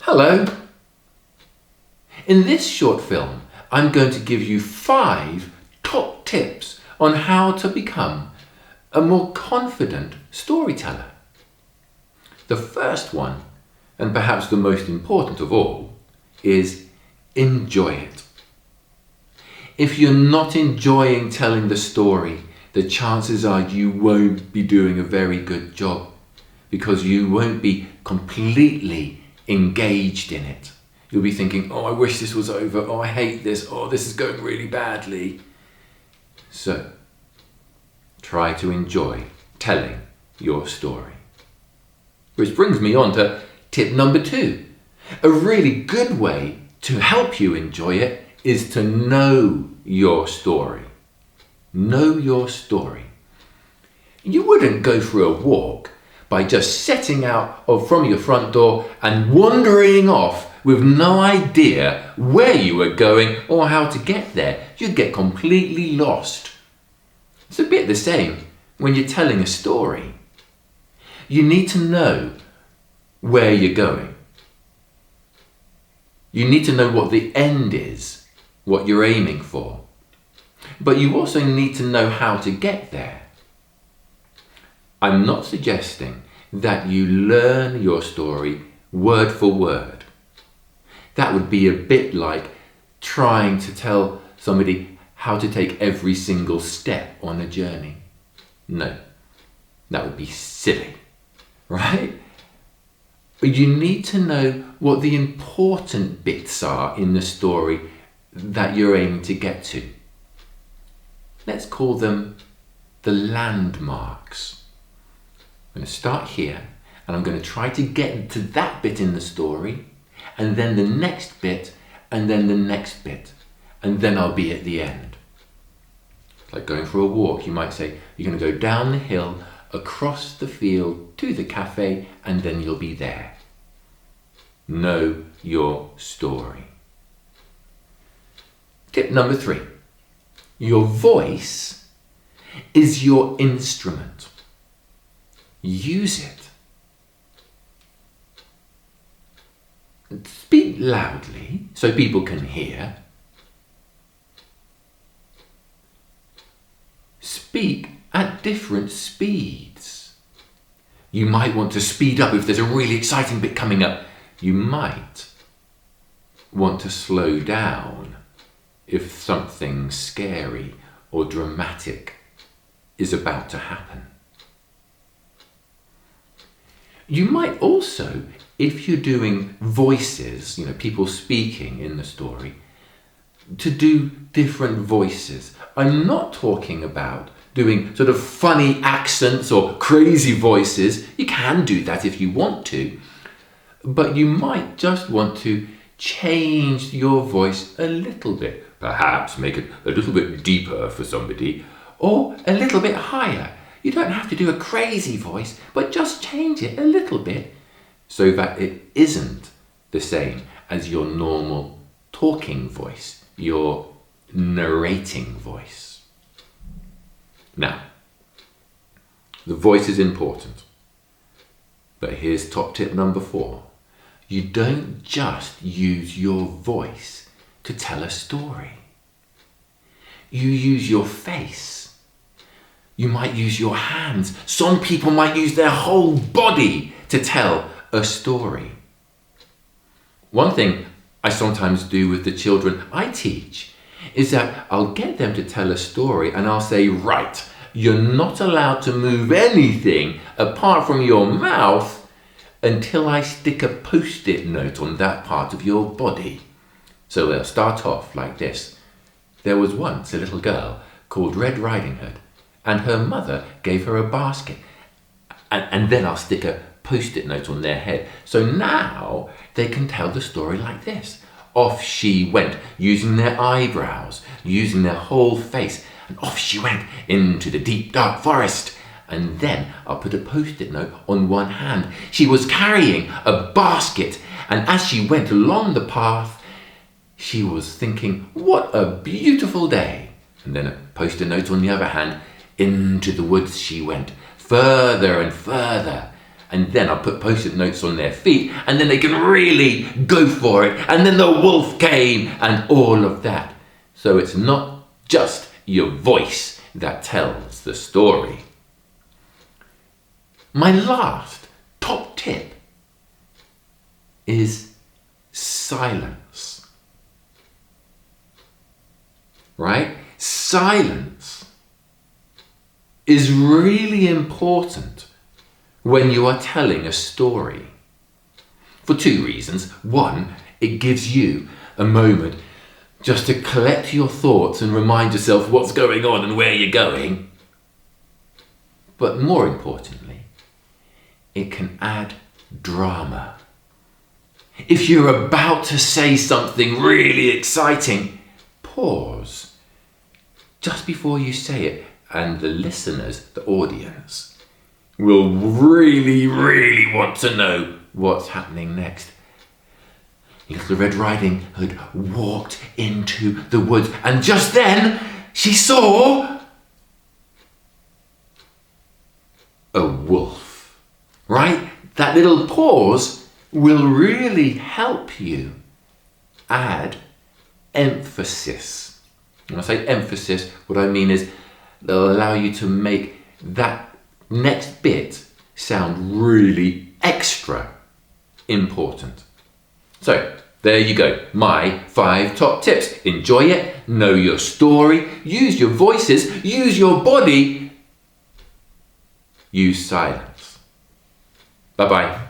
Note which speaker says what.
Speaker 1: Hello. In this short film, I'm going to give you 5 top tips on how to become a more confident storyteller. The first one, and perhaps the most important of all, is enjoy it. If you're not enjoying telling the story, the chances are you won't be doing a very good job because you won't be completely engaged in it. You'll be thinking, oh, I wish this was over. Oh, I hate this. Oh, this is going really badly. So, try to enjoy telling your story. Which brings me on to tip number 2. A really good way to help you enjoy it is to know your story. Know your story. You wouldn't go for a walk by just setting out from your front door and wandering off with no idea where you were going or how to get there. You'd get completely lost. It's a bit the same when you're telling a story. You need to know where you're going. You need to know what the end is, what you're aiming for. But you also need to know how to get there. I'm not suggesting that you learn your story word for word. That would be a bit like trying to tell somebody how to take every single step on a journey. No, that would be silly, right? But you need to know what the important bits are in the story that you're aiming to get to. Let's call them the landmarks. I'm going to start here and I'm going to try to get to that bit in the story and then the next bit and then the next bit and then I'll be at the end. It's like going for a walk. You might say you're going to go down the hill, across the field to the cafe and then you'll be there. Know your story. Tip number 3. Your voice is your instrument. Use it. Speak loudly so people can hear. Speak at different speeds. You might want to speed up if there's a really exciting bit coming up. You might want to slow down if something scary or dramatic is about to happen. You might also, if you're doing voices, people speaking in the story, to do different voices. I'm not talking about doing sort of funny accents or crazy voices. You can do that if you want to, but you might just want to change your voice a little bit. Perhaps make it a little bit deeper for somebody or a little bit higher. You don't have to do a crazy voice, but just change it a little bit so that it isn't the same as your normal talking voice, your narrating voice. Now, the voice is important, but here's top tip number 4. You don't just use your voice to tell a story. You use your face. You might use your hands. Some people might use their whole body to tell a story. One thing I sometimes do with the children I teach is that I'll get them to tell a story and I'll say, right, you're not allowed to move anything apart from your mouth until I stick a post-it note on that part of your body. So they'll start off like this. There was once a little girl called Red Riding Hood, and her mother gave her a basket. And then I'll stick a post-it note on their head. So now they can tell the story like this. Off she went, using their eyebrows, using their whole face. And off she went into the deep, dark forest. And then I'll put a post-it note on one hand. She was carrying a basket. And as she went along the path, she was thinking, what a beautiful day. And then a post-it note on the other hand. Into the woods she went, further and further, And then I'll put post-it notes on their feet, and then they can really go for it. And then the wolf came and all of that. So it's not just your voice that tells the story. My last top tip is silence. Right? Silence is really important when you are telling a story. For two reasons. One, it gives you a moment just to collect your thoughts and remind yourself what's going on and where you're going. But more importantly, it can add drama. If you're about to say something really exciting, pause just before you say it, and the listeners, the audience, will really, really want to know what's happening next. Little Red Riding Hood walked into the woods, and just then she saw a wolf. Right? That little pause will really help you add emphasis. When I say emphasis, what I mean is they'll allow you to make that next bit sound really extra important. So, there you go, my 5 top tips. Enjoy it, know your story, use your voices, use your body, use silence. Bye-bye.